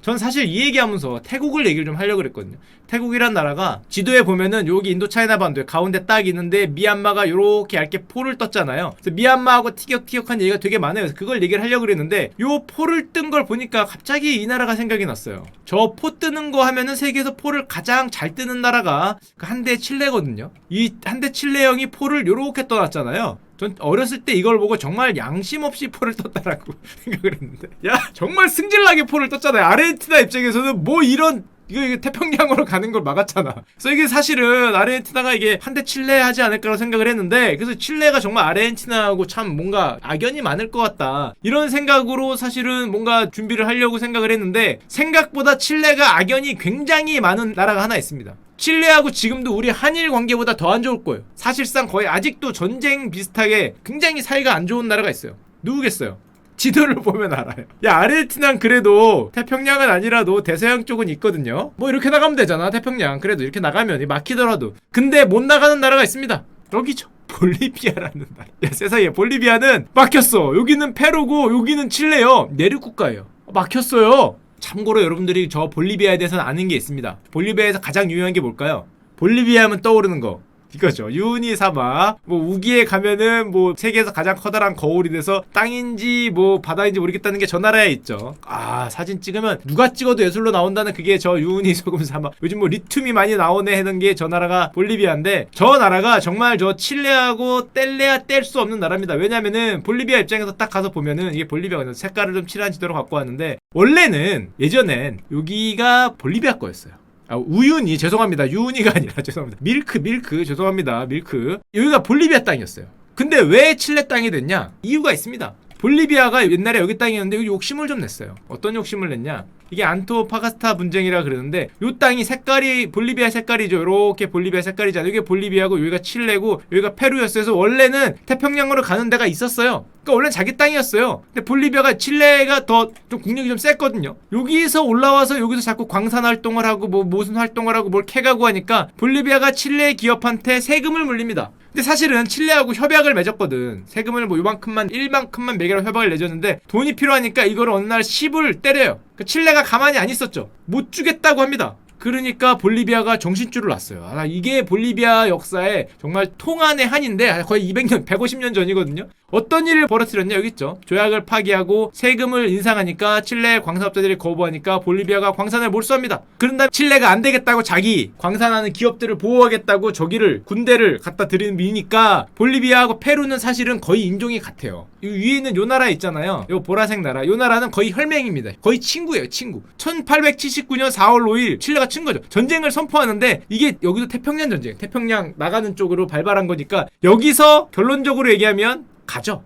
전 사실 이 얘기하면서 태국을 얘기를 좀 하려고 그랬거든요. 태국이란 나라가 지도에 보면은 여기 인도 차이나 반도에 가운데 딱 있는데 미얀마가 요렇게 얇게 포를 떴잖아요. 그래서 미얀마하고 티격태격한 얘기가 되게 많아요. 그래서 그걸 얘기를 하려고 그랬는데 요 포를 뜬 걸 보니까 갑자기 이 나라가 생각이 났어요. 저 포 뜨는 거 하면은 세계에서 포를 가장 잘 뜨는 나라가 그 한대 칠레거든요. 이 한대 칠레 형이 포를 요렇게 떠났잖아요. 전 어렸을 때 이걸 보고 정말 양심 없이 포를 떴다라고 생각을 했는데, 야 정말 승질나게 포를 떴잖아요. 아르헨티나 입장에서는 뭐 이런 이거 태평양으로 가는 걸 막았잖아. 그래서 이게 사실은 아르헨티나가 이게 한 대 칠레 하지 않을까라고 생각을 했는데, 그래서 칠레가 정말 아르헨티나하고 참 뭔가 악연이 많을 것 같다 이런 생각으로 사실은 뭔가 준비를 하려고 생각을 했는데, 생각보다 칠레가 악연이 굉장히 많은 나라가 하나 있습니다. 칠레하고 지금도 우리 한일 관계보다 더 안 좋을 거예요. 사실상 거의 아직도 전쟁 비슷하게 굉장히 사이가 안 좋은 나라가 있어요. 누구겠어요? 지도를 보면 알아요. 야, 아르헨티나는 그래도 태평양은 아니라도 대서양 쪽은 있거든요. 뭐 이렇게 나가면 되잖아. 태평양 그래도 이렇게 나가면 막히더라도. 근데 못 나가는 나라가 있습니다. 여기죠. 볼리비아라는 나라. 야, 세상에, 볼리비아는 막혔어. 여기는 페루고 여기는 칠레요. 내륙 국가예요. 막혔어요. 참고로 여러분들이 저 볼리비아에 대해서는 아는 게 있습니다. 볼리비아에서 가장 유명한 게 뭘까요? 볼리비아 하면 떠오르는 거 이거죠. 유니 사막. 뭐 우기에 가면은 뭐 세계에서 가장 커다란 거울이 돼서 땅인지 뭐 바다인지 모르겠다는 게 저 나라에 있죠. 아, 사진 찍으면 누가 찍어도 예술로 나온다는 그게 저 유니 소금 사막. 요즘 뭐 리튬이 많이 나오네 하는 게 저 나라가 볼리비아인데, 저 나라가 정말 저 칠레하고 뗄래야 뗄 수 없는 나라입니다. 왜냐면은 볼리비아 입장에서 딱 가서 보면은 이게 볼리비아가 색깔을 좀 칠한 지도로 갖고 왔는데, 원래는 예전엔 여기가 볼리비아 거였어요. 아, 우유니, 죄송합니다. 유니가 아니라 죄송합니다. 밀크 죄송합니다. 밀크. 여기가 볼리비아 땅이었어요. 근데 왜 칠레 땅이 됐냐? 이유가 있습니다. 볼리비아가 옛날에 여기 땅이었는데 여기 욕심을 좀 냈어요. 어떤 욕심을 냈냐? 이게 안토파가스타 분쟁이라 그러는데, 요 땅이 색깔이 볼리비아 색깔이죠. 요렇게 볼리비아 색깔이잖아요. 여기 볼리비아고 여기가 칠레고 여기가 페루였어요. 그래서 원래는 태평양으로 가는 데가 있었어요. 그러니까 원래는 자기 땅이었어요. 근데 볼리비아가, 칠레가 더 좀 국력이 좀 셌거든요. 여기서 올라와서 여기서 자꾸 광산 활동을 하고 뭐 무슨 활동을 하고 뭘 캐가고 하니까 볼리비아가 칠레 기업한테 세금을 물립니다. 근데 사실은 칠레하고 협약을 맺었거든. 세금을 뭐 요만큼만 1만큼만 매기라고 협약을 내줬는데, 돈이 필요하니까 이걸 어느 날 10을 때려요. 그러니까 칠레가 가만히 안 있었죠. 못 주겠다고 합니다. 그러니까 볼리비아가 정신줄을 놨어요. 아, 이게 볼리비아 역사에 정말 통한의 한인데, 거의 200년, 150년 전이거든요. 어떤 일을 벌어뜨렸냐, 여기 있죠. 조약을 파기하고 세금을 인상하니까 칠레 광산업자들이 거부하니까 볼리비아가 광산을 몰수합니다. 그런 다음에 칠레가 안 되겠다고 자기 광산하는 기업들을 보호하겠다고 저기를, 군대를 갖다 들이미니까 볼리비아하고 페루는 사실은 거의 인종이 같아요. 이 위에 있는 요 나라 있잖아요. 요 보라색 나라. 요 나라는 거의 혈맹입니다. 거의 친구예요, 친구. 1879년 4월 5일 칠레가 친 거죠. 전쟁을 선포하는데, 이게 여기도 태평양 전쟁, 태평양 나가는 쪽으로 발발한 거니까 여기서 결론적으로 얘기하면 가죠.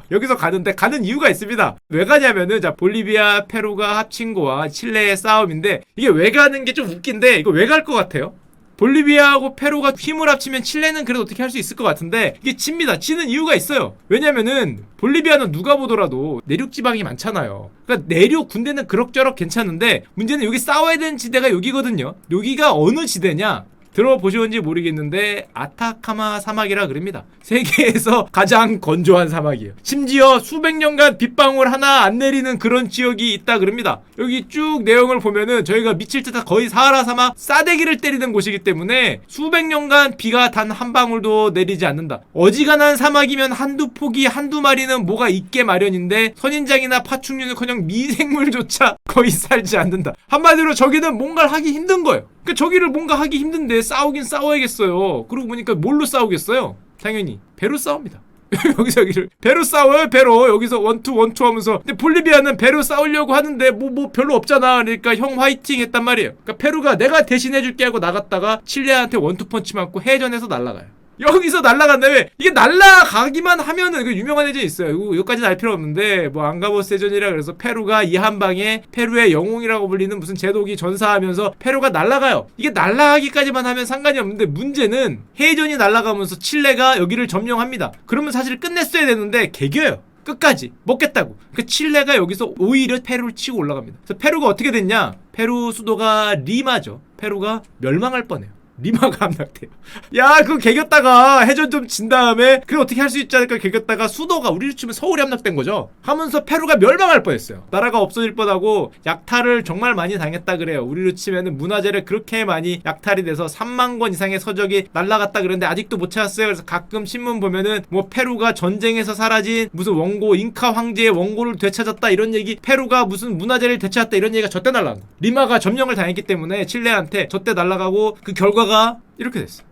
여기서 가는데, 가는 이유가 있습니다. 왜 가냐면은, 자, 볼리비아, 페루가 합친 거와 칠레의 싸움인데, 이게 왜 가는 게 좀 웃긴데, 이거 왜 갈 것 같아요? 볼리비아하고 페루가 힘을 합치면 칠레는 그래도 어떻게 할 수 있을 것 같은데, 이게 집니다. 치는 이유가 있어요. 왜냐면은 볼리비아는 누가 보더라도 내륙 지방이 많잖아요. 그러니까 내륙 군대는 그럭저럭 괜찮은데, 문제는 여기 싸워야 되는 지대가 여기거든요. 여기가 어느 지대냐? 들어보셨는지 모르겠는데 아타카마 사막이라 그럽니다. 세계에서 가장 건조한 사막이에요. 심지어 수백 년간 빗방울 하나 안 내리는 그런 지역이 있다 그럽니다. 여기 쭉 내용을 보면은 저희가 미칠 듯한 거의 사하라 사막 싸대기를 때리는 곳이기 때문에 수백 년간 비가 단 한 방울도 내리지 않는다. 어지간한 사막이면 한두 포기 한두 마리는 뭐가 있게 마련인데, 선인장이나 파충류는커녕 미생물조차 거의 살지 않는다. 한마디로 저기는 뭔가를 하기 힘든 거예요. 그러니까 저기를 뭔가 하기 힘든데 싸우긴 싸워야겠어요. 그러고 보니까 뭘로 싸우겠어요? 당연히 배로 싸웁니다. 여기서 여기를 배로 싸워요. 배로 여기서 원투 하면서. 근데 볼리비아는 배로 싸우려고 하는데 뭐 별로 없잖아. 그러니까 형 화이팅 했단 말이에요. 그러니까 페루가 내가 대신해줄게 하고 나갔다가 칠레한테 원투 펀치 맞고 해전에서 날아가요. 여기서 날아간다며. 이게 날아가기만 하면은 그 유명한 해전이 있어요. 여기까지는 알 필요 없는데, 뭐 앙가보스 해전이라 그래서 페루가 이 한방에 페루의 영웅이라고 불리는 무슨 제독이 전사하면서 페루가 날아가요. 이게 날아가기까지만 하면 상관이 없는데, 문제는 해전이 날아가면서 칠레가 여기를 점령합니다. 그러면 사실 끝냈어야 되는데 개겨요. 끝까지 먹겠다고. 그 칠레가 여기서 오히려 페루를 치고 올라갑니다. 그래서 페루가 어떻게 됐냐? 페루 수도가 리마죠. 페루가 멸망할 뻔해요. 리마가 함락돼요. 야, 그거 개겼다가 해전 좀 진 다음에 그래 어떻게 할 수 있지 않을까 개겼다가 수도가 우리로 치면 서울이 함락된 거죠. 하면서 페루가 멸망할 뻔했어요. 나라가 없어질 뻔하고 약탈을 정말 많이 당했다 그래요. 우리로 치면은 문화재를 그렇게 많이 약탈이 돼서 3만 권 이상의 서적이 날라갔다 그러는데 아직도 못 찾았어요. 그래서 가끔 신문 보면은 뭐 페루가 전쟁에서 사라진 무슨 원고 잉카 황제의 원고를 되찾았다 이런 얘기, 페루가 무슨 문화재를 되찾았다 이런 얘기가 저때 날라간 거예요. 리마가 점령을 당했기 때문에 칠레한테 저때 날라가고 그 결과가 이렇게 됐어.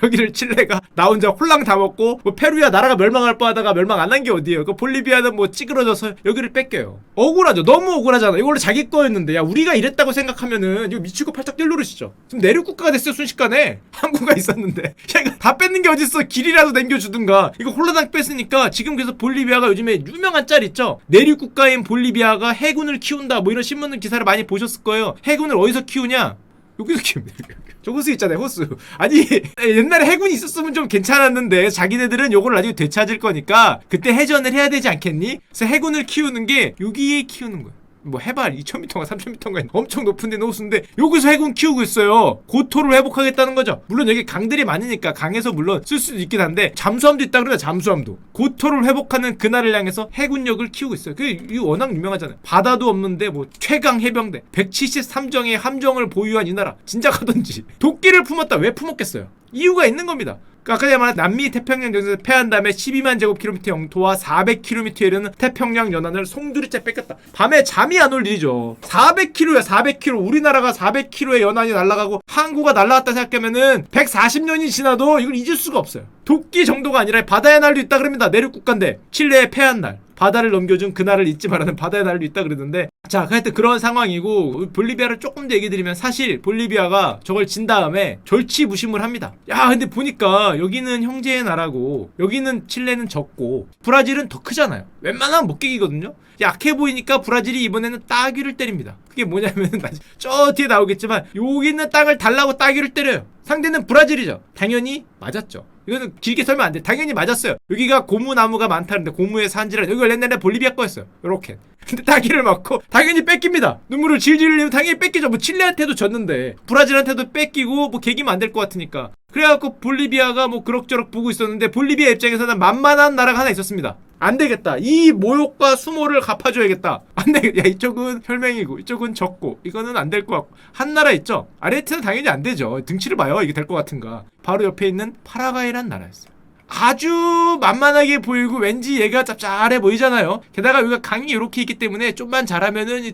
여기를 칠레가 나 혼자 홀랑 다 먹고 뭐 페루야 나라가 멸망할 뻔하다가 멸망 안 한 게 어디예요. 그 볼리비아는 뭐 찌그러져서 여기를 뺏겨요. 억울하죠. 너무 억울하잖아. 이거 원래 자기 거였는데 야 우리가 이랬다고 생각하면은 이거 미치고 팔짝 뛸 노릇이죠. 지금 내륙 국가가 됐어요. 순식간에 항구가 있었는데 야 이거 다 뺏는 게 어딨어. 길이라도 남겨주든가. 이거 홀라당 뺐으니까 지금 그래서 볼리비아가 요즘에 유명한 짤 있죠. 내륙 국가인 볼리비아가 해군을 키운다 뭐 이런 신문 기사를 많이 보셨을 거예요. 해군을 어디서 키우냐? 여기서 키웁니다. 저 호수 있잖아요, 호수. 아니 옛날에 해군이 있었으면 좀 괜찮았는데 자기네들은 요걸 나중에 되찾을 거니까 그때 해전을 해야 되지 않겠니? 그래서 해군을 키우는 게 여기에 키우는 거야. 뭐 해발 2000m인가 3000m인가 엄청 높은 데 호수인데 여기서 해군 키우고 있어요. 고토를 회복하겠다는 거죠. 물론 여기 강들이 많으니까 강에서 물론 쓸 수도 있긴 한데 잠수함도 있다 그래요. 잠수함도 고토를 회복하는 그날을 향해서 해군력을 키우고 있어요. 그게 워낙 유명하잖아요. 바다도 없는데 뭐 최강 해병대 173정의 함정을 보유한 이 나라 진짜 가던지 도끼를 품었다. 왜 품었겠어요? 이유가 있는 겁니다. 아까 제가 말한 남미 태평양 전선에서 패한 다음에 12만 제곱킬로미터 영토와 400km에 이르는 태평양 연안을 송두리째 뺏겼다. 밤에 잠이 안 올 일이죠. 400km야 400km. 우리나라가 400km의 연안이 날아가고 항구가 날아갔다 생각하면은 140년이 지나도 이걸 잊을 수가 없어요. 도끼 정도가 아니라 바다의 날도 있다 그럽니다. 내륙 국가인데 칠레에 패한 날 바다를 넘겨준 그날을 잊지 말라는 바다의 날도 있다 그러던데 자 하여튼 그런 상황이고 볼리비아를 조금 더 얘기 드리면 사실 볼리비아가 저걸 진 다음에 절치부심을 합니다. 야 근데 보니까 여기는 형제의 나라고 여기는 칠레는 적고 브라질은 더 크잖아요. 웬만하면 못 깨기거든요. 약해 보이니까 브라질이 이번에는 따귀를 때립니다. 그게 뭐냐면 저 뒤에 나오겠지만 여기 있는 땅을 달라고 따귀를 때려요. 상대는 브라질이죠. 당연히 맞았죠. 이거는 길게 설명 안 돼. 당연히 맞았어요. 여기가 고무나무가 많다는데 고무의 산지라 여기가 옛날에 볼리비아 거였어요. 요렇게. 근데 따귀를 맞고 당연히 뺏깁니다. 눈물을 질질 흘리면 당연히 뺏기죠. 뭐 칠레한테도 졌는데 브라질한테도 뺏기고 뭐 개기면 안 될 것 같으니까. 그래갖고 볼리비아가 뭐 그럭저럭 보고 있었는데 볼리비아 입장에서는 만만한 나라가 하나 있었습니다. 안 되겠다. 이 모욕과 수모를 갚아줘야겠다. 안 되겠다. 야, 이쪽은 혈맹이고 이쪽은 적고 이거는 안 될 것 같고 한 나라 있죠. 아르헨티나는 당연히 안 되죠. 등치를 봐요. 이게 될 것 같은가. 바로 옆에 있는 파라과이란 나라였어요. 아주 만만하게 보이고 왠지 얘가 짭짤해 보이잖아요. 게다가 여기가 강이 이렇게 있기 때문에 좀만 잘하면은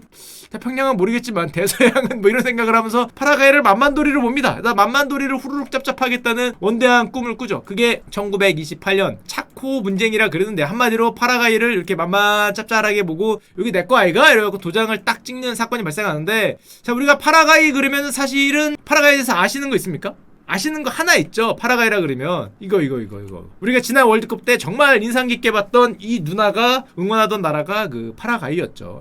태평양은 모르겠지만 대서양은 뭐 이런 생각을 하면서 파라과이를 만만도리로 봅니다. 만만도리를 후루룩 짭짭하겠다는 원대한 꿈을 꾸죠. 그게 1928년 차코 분쟁이라 그러는데 한마디로 파라과이를 이렇게 만만 짭짤하게 보고 여기 내 거 아이가? 이래갖고 도장을 딱 찍는 사건이 발생하는데 자 우리가 파라과이 그러면은 사실은 파라과이에 대해서 아시는 거 있습니까? 아시는 거 하나 있죠. 파라과이라 그러면 이거 우리가 지난 월드컵 때 정말 인상 깊게 봤던 이 누나가 응원하던 나라가 그 파라과이였죠.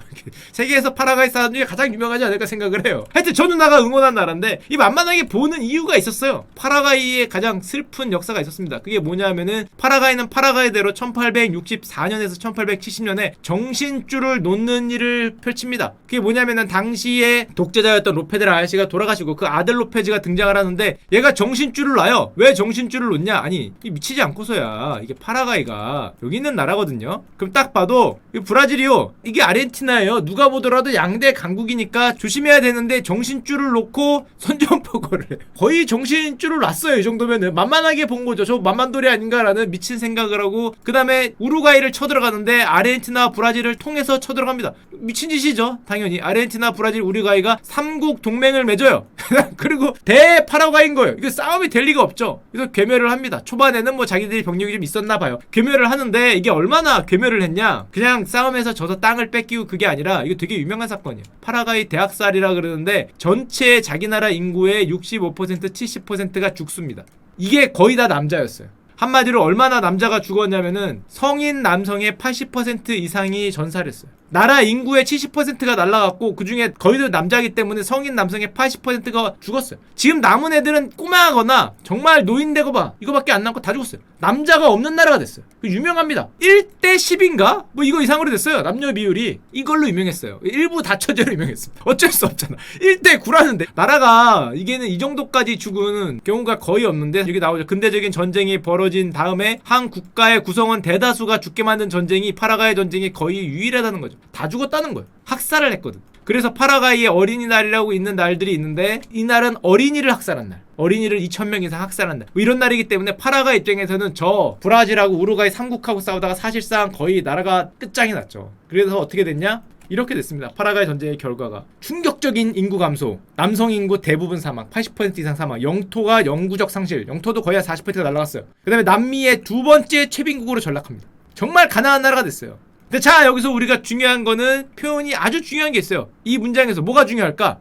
세계에서 파라과이 사람 중에 가장 유명하지 않을까 생각을 해요. 하여튼 저 누나가 응원한 나라인데 이 만만하게 보는 이유가 있었어요. 파라과이의 가장 슬픈 역사가 있었습니다. 그게 뭐냐면은 파라과이는 파라과이대로 1864년에서 1870년에 정신줄을 놓는 일을 펼칩니다. 그게 뭐냐면은 당시에 독재자였던 로페데라 아저씨가 돌아가시고 그 아들 로페즈가 등장을 하는데 얘가 정신줄을 놔요. 왜 정신줄을 놓냐? 아니 미치지 않고서야. 이게 파라과이가 여기 있는 나라거든요. 그럼 딱 봐도 브라질이요 이게 아르헨티나예요. 누가 보더라도 양대 강국이니까 조심해야 되는데 정신줄을 놓고 선전포고를 해. 거의 정신줄을 놨어요. 이 정도면은 만만하게 본 거죠. 저 만만돌이 아닌가라는 미친 생각을 하고 그 다음에 우루과이를 쳐들어가는데 아르헨티나 브라질을 통해서 쳐들어갑니다. 미친 짓이죠. 당연히 아르헨티나 브라질 우루과이가 3국 동맹을 맺어요. 그리고 대파라과이인 거예요. 이거 싸움이 될 리가 없죠. 그래서 괴멸을 합니다. 초반에는 뭐 자기들이 병력이 좀 있었나 봐요. 괴멸을 하는데 이게 얼마나 괴멸을 했냐? 그냥 싸움에서 져서 땅을 뺏기고 그게 아니라 이거 되게 유명한 사건이에요. 파라과이 대학살이라 그러는데 전체 자기 나라 인구의 65% 70%가 죽습니다. 이게 거의 다 남자였어요. 한마디로 얼마나 남자가 죽었냐면은 성인 남성의 80% 이상이 전사했어요. 나라 인구의 70%가 날라갔고 그중에 거의도 남자이기 때문에 성인 남성의 80%가 죽었어요. 지금 남은 애들은 꼬마하거나 정말 노인되고 봐 이거밖에 안 남고 다 죽었어요. 남자가 없는 나라가 됐어요. 유명합니다. 1대 10인가? 뭐 이거 이상으로 됐어요. 남녀 비율이 이걸로 유명했어요. 일부 다처제로 유명했습니다. 어쩔 수 없잖아. 1대 9라는데 나라가 이게는 이 정도까지 죽은 경우가 거의 없는데 여기 나오죠. 근대적인 전쟁이 벌어진 다음에 한 국가의 구성원 대다수가 죽게 만든 전쟁이 파라과이 전쟁이 거의 유일하다는 거죠. 다 죽었다는 거예요. 학살을 했거든. 그래서 파라과이의 어린이날이라고 있는 날들이 있는데 이 날은 어린이를 학살한 날, 어린이를 2,000명 이상 학살한 날, 뭐 이런 날이기 때문에 파라과이 입장에서는 저 브라질하고 우루과이 3국하고 싸우다가 사실상 거의 나라가 끝장이 났죠. 그래서 어떻게 됐냐? 이렇게 됐습니다. 파라과이 전쟁의 결과가 충격적인 인구 감소, 남성 인구 대부분 사망, 80% 이상 사망, 영토가 영구적 상실, 영토도 거의 한 40%가 날아갔어요. 그 다음에 남미의 두 번째 최빈국으로 전락합니다. 정말 가난한 나라가 됐어요. 근데 자, 여기서 우리가 중요한 거는 표현이 아주 중요한 게 있어요. 이 문장에서 뭐가 중요할까?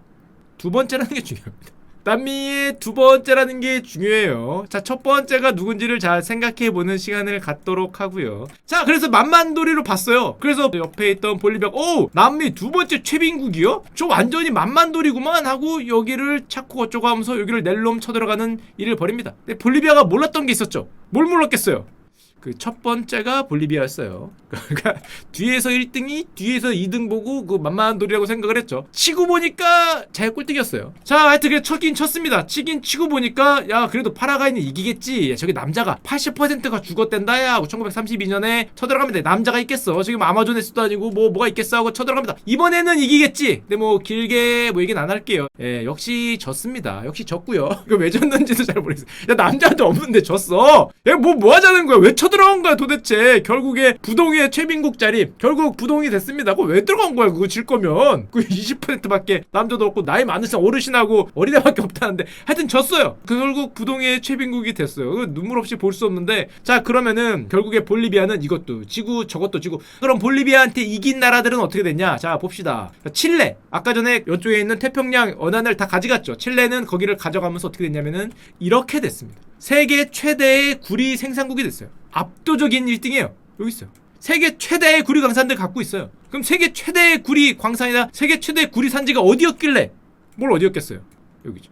두 번째라는 게 중요합니다. 남미의 두 번째라는 게 중요해요. 자, 첫 번째가 누군지를 잘 생각해보는 시간을 갖도록 하고요. 자, 그래서 만만도리로 봤어요. 그래서 옆에 있던 볼리비아, 오! 남미 두 번째 최빈국이요? 저 완전히 만만도리구만 하고 여기를 찾고 어쩌고 하면서 여기를 낼름 쳐들어가는 일을 벌입니다. 근데 볼리비아가 몰랐던 게 있었죠. 뭘 몰랐겠어요? 그 첫 번째가 볼리비아였어요. 그러니까 뒤에서 1등이 뒤에서 2등 보고 그 만만한 돌이라고 생각을 했죠. 치고 보니까 제 꿀등이었어요. 자, 하여튼 그 쳤긴 쳤습니다. 치긴 치고 보니까 야 그래도 파라과이는 이기겠지. 야, 저기 남자가 80%가 죽었댄다 야 하고 1932년에 쳐들어갑니다. 남자가 있겠어. 지금 아마존에서도 아니고 뭐가 있겠어 하고 쳐들어갑니다. 이번에는 이기겠지. 근데 뭐 길게 뭐 얘기는 안 할게요. 예, 역시 졌습니다. 역시 졌고요. 이거 왜 졌는지도 잘 모르겠어요. 야, 남자도 없는데 졌어. 야, 뭐 하자는 거야? 왜 쳐들어간 거야 도대체? 결국에 부동의 최빈국 자리 결국 부동이 됐습니다. 그거 왜 들어간 거야? 그거 질 거면 그 20%밖에 남자도 없고 나이 많으신 어르신하고 어린애밖에 없다는데 하여튼 졌어요. 결국 부동의 최빈국이 됐어요. 눈물 없이 볼 수 없는데 자 그러면은 결국에 볼리비아는 이것도 지고 저것도 지고 그럼 볼리비아한테 이긴 나라들은 어떻게 됐냐? 자 봅시다. 칠레 아까 전에 이쪽에 있는 태평양 언안을 다 가져갔죠. 칠레는 거기를 가져가면서 어떻게 됐냐면은 이렇게 됐습니다. 세계 최대의 구리 생산국이 됐어요. 압도적인 1등이에요. 여기 있어요. 세계 최대의 구리 광산들 갖고 있어요. 그럼 세계 최대의 구리 광산이나 세계 최대의 구리 산지가 어디였길래? 뭘 어디였겠어요? 여기죠.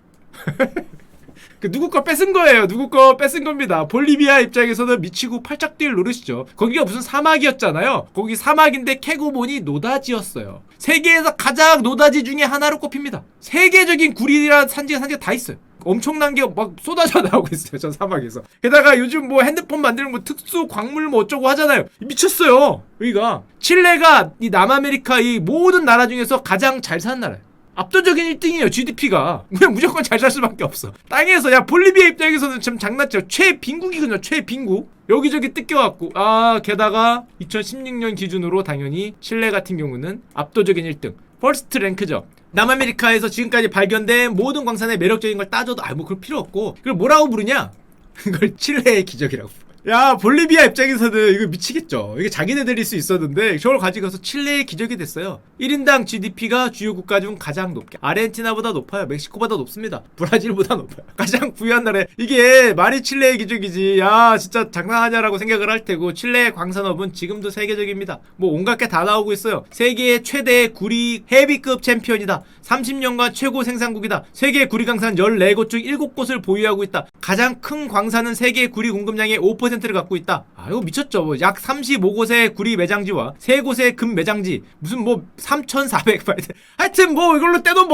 그 누구 거 뺏은 거예요. 누구 거 뺏은 겁니다. 볼리비아 입장에서는 미치고 팔짝 뛸 노릇이죠. 거기가 무슨 사막이었잖아요. 거기 사막인데 캐고 보니 노다지였어요. 세계에서 가장 노다지 중에 하나로 꼽힙니다. 세계적인 구리란 산지가 다 있어요. 엄청난 게 막 쏟아져 나오고 있어요. 저 사막에서. 게다가 요즘 뭐 핸드폰 만들면 뭐 특수 광물 뭐 어쩌고 하잖아요. 미쳤어요. 여기가 칠레가 이 남아메리카 이 모든 나라 중에서 가장 잘 사는 나라예요. 압도적인 1등이에요. GDP가 그냥 무조건 잘 살 수밖에 없어. 땅에서 야 볼리비아 입장에서는 참 장난쳐. 최빈국이거든요. 최빈국. 여기저기 뜯겨갖고 게다가 2016년 기준으로 당연히 칠레 같은 경우는 압도적인 1등 퍼스트 랭크죠. 남아메리카에서 지금까지 발견된 모든 광산의 매력적인 걸 따져도 뭐 그럴 필요 없고 그걸 뭐라고 부르냐? 그걸 칠레의 기적이라고. 야 볼리비아 입장에서는 이거 미치겠죠. 이게 자기네들일 수 있었는데 저걸 가지고서 칠레의 기적이 됐어요. 1인당 GDP가 주요 국가 중 가장 높게 아르헨티나보다 높아요. 멕시코보다 높습니다. 브라질보다 높아요. 가장 부유한 나라에 이게 말이 칠레의 기적이지. 야 진짜 장난하냐라고 생각을 할 테고 칠레의 광산업은 지금도 세계적입니다. 뭐 온갖 게 다 나오고 있어요. 세계의 최대의 구리 헤비급 챔피언이다. 30년간 최고 생산국이다. 세계 구리 광산 14곳 중 7곳을 보유하고 있다. 가장 큰 광산은 세계 구리 공급량의 5%를 갖고 있다. 이거 미쳤죠. 약 35곳의 구리 매장지와 3곳의 금 매장지 무슨 뭐 3,400 하여튼 뭐 이걸로 떼돈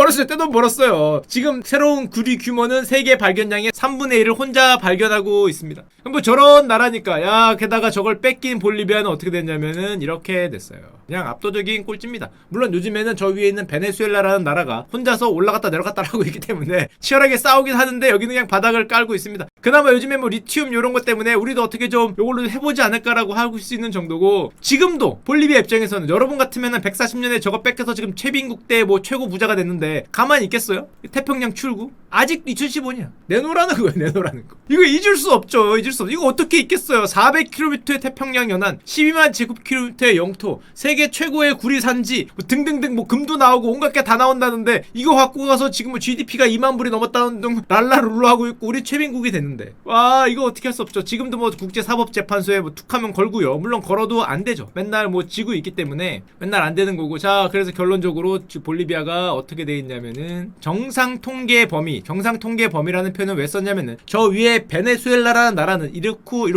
벌었어요. 지금 새로운 구리 규모는 세계 발견량의 3분의 1을 혼자 발견하고 있습니다. 뭐 저런 나라니까. 야 게다가 저걸 뺏긴 볼리비아는 어떻게 됐냐면은 이렇게 됐어요. 그냥 압도적인 꼴찌입니다. 물론 요즘에는 저 위에 있는 베네수엘라라는 나라가 혼자서 올라갔다 내려갔다 하고 있기 때문에 치열하게 싸우긴 하는데 여기는 그냥 바닥을 깔고 있습니다. 그나마 요즘에 뭐 리튬 요런 것 때문에 우리도 어떻게 좀 요걸로 해보지 않을까라고 하고 수 있는 정도고 지금도 볼리비아 입장에서는 여러분 같으면은 140년에 저거 뺏겨서 지금 최빈국 때 뭐 최고 부자가 됐는데 가만히 있겠어요? 태평양 출구? 아직 2015년 내놓으라는 거예요. 내놓으라는 거. 이거 잊을 수 없죠. 잊을 수 없어. 이거 어떻게 있겠어요. 400km의 태평양 연안 12만 제곱킬로미터의 영토 세계 세계 최고의 구리 산지 뭐 등등등 뭐 금도 나오고 온갖 게 다 나온다는데 이거 갖고 가서 지금 뭐 GDP가 2만 불이 넘었다는 등 랄라룰루 하고 있고 우리 최빈국이 됐는데 와 이거 어떻게 할 수 없죠. 지금도 뭐 국제사법재판소에 뭐 툭하면 걸고요. 물론 걸어도 안 되죠. 맨날 뭐 지고 있기 때문에 맨날 안 되는 거고. 자 그래서 결론적으로 볼리비아가 어떻게 돼 있냐면은 정상 통계 범위라는 표현을 왜 썼냐면은 저 위에 베네수엘라라는 나라는 이렇고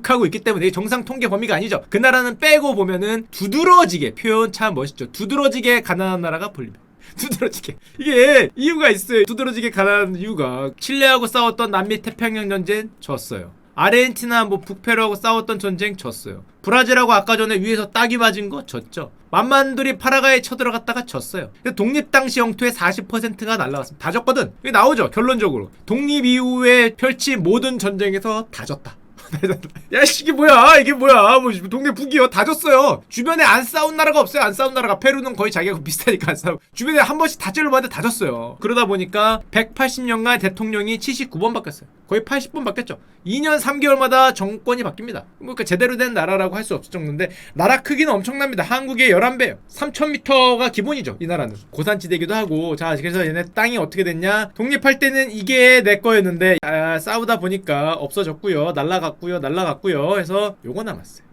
하고 있기 때문에 정상 통계 범위가 아니죠. 그 나라는 빼고 보면은 두드러지게 표현 참 멋있죠. 두드러지게 가난한 나라가 볼리비아. 두드러지게 이게 이유가 있어요. 두드러지게 가난한 이유가 칠레하고 싸웠던 남미 태평양 전쟁 졌어요. 아르헨티나 뭐 북페루하고 싸웠던 전쟁 졌어요. 브라질하고 아까 전에 위에서 딱이 맞은 거 졌죠. 만만들이 파라과이에 쳐들어갔다가 졌어요. 독립 당시 영토의 40%가 날라갔습니다. 다 졌거든. 이게 나오죠. 결론적으로 독립 이후에 펼친 모든 전쟁에서 다 졌다. 야 이게 뭐야 뭐 동네 북이요 다 졌어요. 주변에 안 싸운 나라가 없어요. 안 싸운 나라가 페루는 거의 자기가 비슷하니까 안 싸우고 주변에 한 번씩 다 찔러봤는데 다 졌어요. 그러다 보니까 180년간 대통령이 79번 바뀌었어요. 거의 80번 바뀌었죠. 2년 3개월마다 정권이 바뀝니다. 그러니까 제대로 된 나라라고 할 수 없을 정도인데 나라 크기는 엄청납니다. 한국의 11배 3000m가 기본이죠. 이 나라는 고산지대기도 하고. 자 그래서 얘네 땅이 어떻게 됐냐. 독립할 때는 이게 내 거였는데 싸우다 보니까 없어졌고요. 날라갔고요. 해서 요거 남았어요.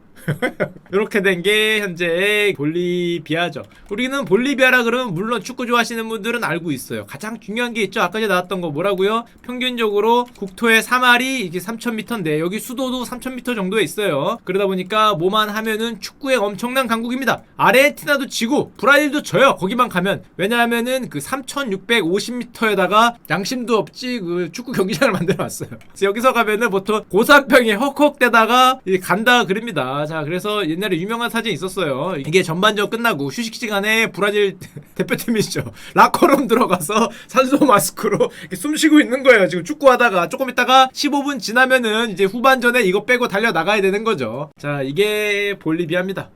이렇게 된 게 현재 볼리비아죠. 우리는 볼리비아라 그러면 물론 축구 좋아하시는 분들은 알고 있어요. 가장 중요한 게 있죠. 아까 전에 나왔던 거 뭐라고요? 평균적으로 국토의 3알이 이게 3000m인데 여기 수도도 3000m 정도에 있어요. 그러다 보니까 뭐만 하면은 축구에 엄청난 강국입니다. 아르헨티나도 지고 브라질도 져요. 거기만 가면. 왜냐하면은 그 3650m에다가 양심도 없지 그 축구 경기장을 만들어놨어요. 그래서 여기서 가면은 보통 고산병에 헉헉대다가 간다 그럽니다. 자 그래서 옛날에 유명한 사진이 있었어요. 이게 전반전 끝나고 휴식 시간에 브라질 대표팀이죠. 라커룸 들어가서 산소 마스크로 이렇게 숨 쉬고 있는 거예요. 지금 축구하다가 조금 있다가 15분 지나면은 이제 후반전에 이거 빼고 달려 나가야 되는 거죠. 자 이게 볼리비아입니다.